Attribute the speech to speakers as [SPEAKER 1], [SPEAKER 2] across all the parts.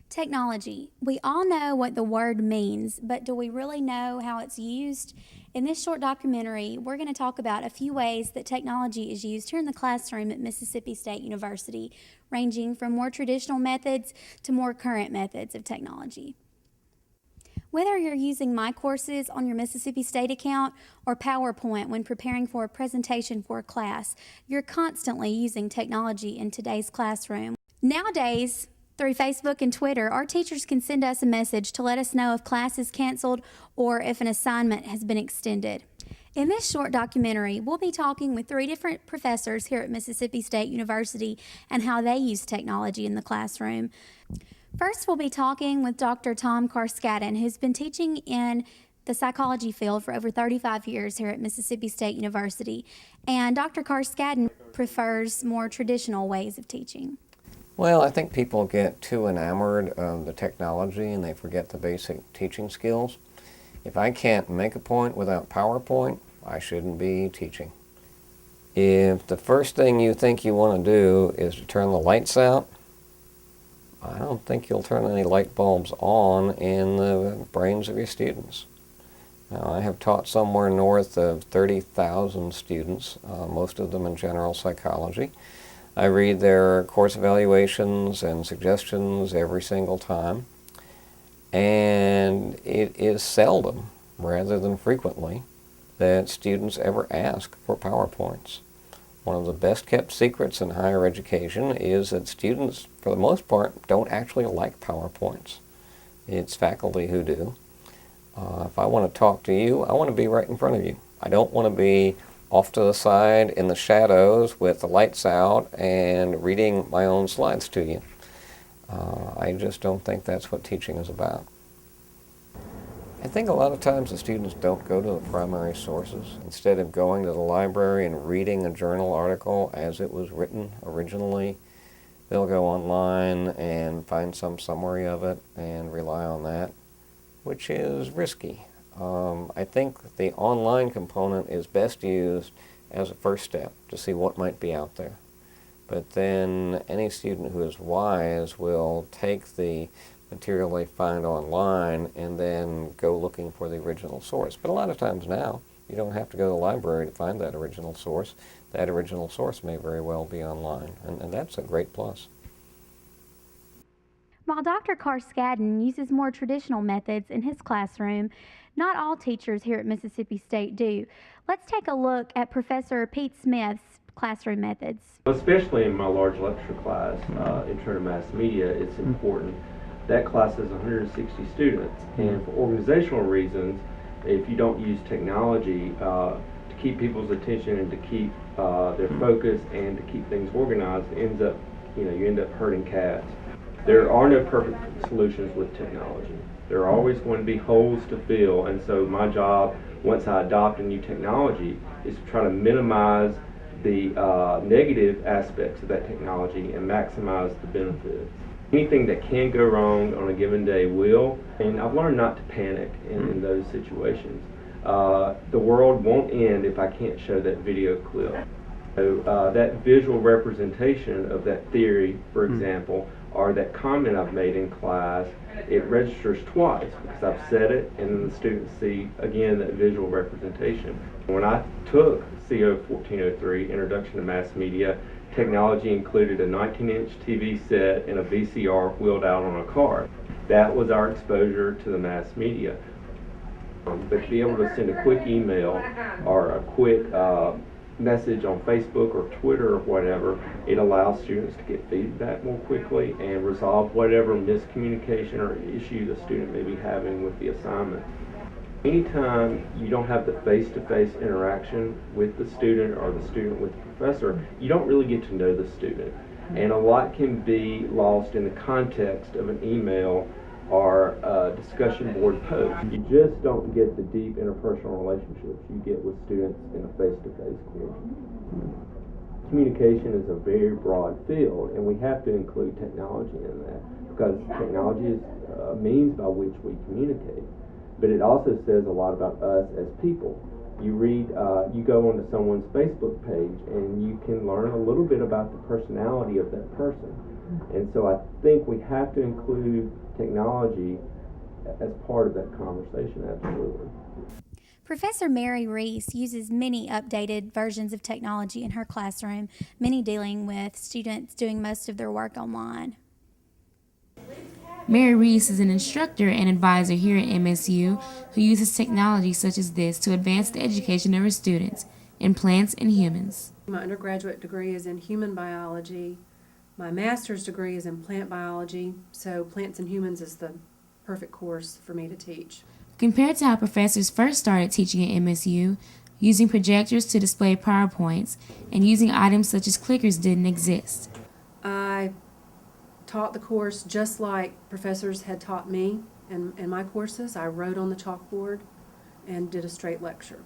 [SPEAKER 1] Technology. We all know what the word means, but do we really know how it's used? In this short documentary, we're going to talk about a few ways that technology is used here in the classroom at Mississippi State University, ranging from more traditional methods to more current methods of technology. Whether you're using My Courses on your Mississippi State account or PowerPoint when preparing for a presentation for a class, you're constantly using technology in today's classroom. Nowadays, through Facebook and Twitter, our teachers can send us a message to let us know if class is canceled or if an assignment has been extended. In this short documentary, we'll be talking with 3 different professors here at Mississippi State University and how they use technology in the classroom. First, we'll be talking with Dr. Tom Carskadon, who's been teaching in the psychology field for over 35 years here at Mississippi State University. And Dr. Carskadon prefers more traditional ways of teaching.
[SPEAKER 2] Well, I think people get too enamored of the technology and they forget the basic teaching skills. If I can't make a point without PowerPoint, I shouldn't be teaching. If the first thing you think you want to do is to turn the lights out, I don't think you'll turn any light bulbs on in the brains of your students. Now, I have taught somewhere north of 30,000 students, most of them in general psychology. I read their course evaluations and suggestions every single time, and it is seldom, rather than frequently, that students ever ask for PowerPoints. One of the best kept secrets in higher education is that students, for the most part, don't actually like PowerPoints. It's faculty who do. If I want to talk to you, I want to be right in front of you. I don't want to be off to the side in the shadows with the lights out and reading my own slides to you. I just don't think that's what teaching is about. I think a lot of times the students don't go to the primary sources. Instead of going to the library and reading a journal article as it was written originally, they'll go online and find some summary of it and rely on that, which is risky. I think the online component is best used as a first step to see what might be out there. But then any student who is wise will take the material they find online and then go looking for the original source. But a lot of times now, you don't have to go to the library to find that original source. That original source may very well be online, and that's a great plus.
[SPEAKER 1] While Dr. Carskadon uses more traditional methods in his classroom, not all teachers here at Mississippi State do. Let's take a look at Professor Pete Smith's classroom methods.
[SPEAKER 3] Especially in my large lecture class, Intro to Mass Media, it's important. That class has 160 students, and for organizational reasons, if you don't use technology to keep people's attention and to keep their focus and to keep things organized, you end up hurting cats. There are no perfect solutions with technology. There are always going to be holes to fill, and so my job, once I adopt a new technology, is to try to minimize the negative aspects of that technology and maximize the benefits. Anything that can go wrong on a given day will, and I've learned not to panic in those situations. The world won't end if I can't show that video clip. So that visual representation of that theory, for example, or that comment I've made in class, it registers twice because I've said it and then the students see again that visual representation. When I took CO 1403, Introduction to Mass Media, technology included a 19-inch TV set and a VCR wheeled out on a car. That was our exposure to the mass media. But to be able to send a quick email or a quick message on Facebook or Twitter or whatever, it allows students to get feedback more quickly and resolve whatever miscommunication or issue the student may be having with the assignment. Anytime you don't have the face-to-face interaction with the student or the student with the professor, you don't really get to know the student. And a lot can be lost in the context of an email or a discussion board post. You just don't get the deep interpersonal relationships you get with students in a face-to-face course. Communication is a very broad field, and we have to include technology in that because technology is a means by which we communicate. But it also says a lot about us as people. You go onto someone's Facebook page and you can learn a little bit about the personality of that person. And so I think we have to include technology as part of that conversation, absolutely.
[SPEAKER 1] Professor Mary Reese uses many updated versions of technology in her classroom, many dealing with students doing most of their work online.
[SPEAKER 4] Mary Reese is an instructor and advisor here at MSU who uses technology such as this to advance the education of her students in plants and humans.
[SPEAKER 5] My undergraduate degree is in human biology. My master's degree is in plant biology, so plants and humans is the perfect course for me to teach.
[SPEAKER 4] Compared to how professors first started teaching at MSU, using projectors to display PowerPoints and using items such as clickers didn't exist.
[SPEAKER 5] I taught the course just like professors had taught me in my courses. I wrote on the chalkboard and did a straight lecture.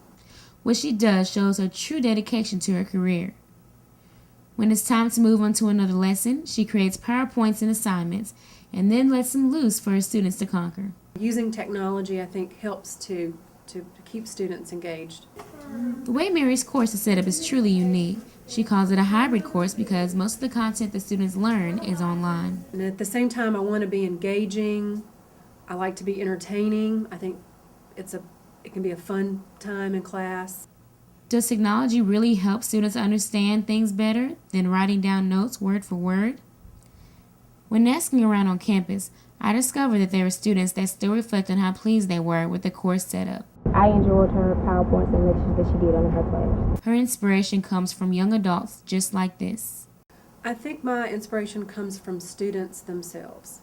[SPEAKER 4] What she does shows her true dedication to her career. When it's time to move on to another lesson, she creates PowerPoints and assignments and then lets them loose for her students to conquer.
[SPEAKER 5] Using technology, I think, helps to keep students engaged.
[SPEAKER 4] The way Mary's course is set up is truly unique. She calls it a hybrid course because most of the content that students learn is online.
[SPEAKER 5] And at the same time, I want to be engaging. I like to be entertaining. I think it can be a fun time in class.
[SPEAKER 4] Does technology really help students understand things better than writing down notes word for word? When asking around on campus, I discovered that there were students that still reflect on how pleased they were with the course setup.
[SPEAKER 6] I enjoyed her PowerPoints and lectures that she did under her class.
[SPEAKER 4] Her inspiration comes from young adults just like this.
[SPEAKER 5] I think my inspiration comes from students themselves.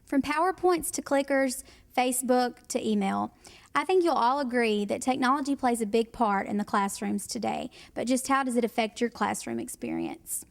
[SPEAKER 1] From PowerPoints to clickers, Facebook to email, I think you'll all agree that technology plays a big part in the classrooms today, but just how does it affect your classroom experience?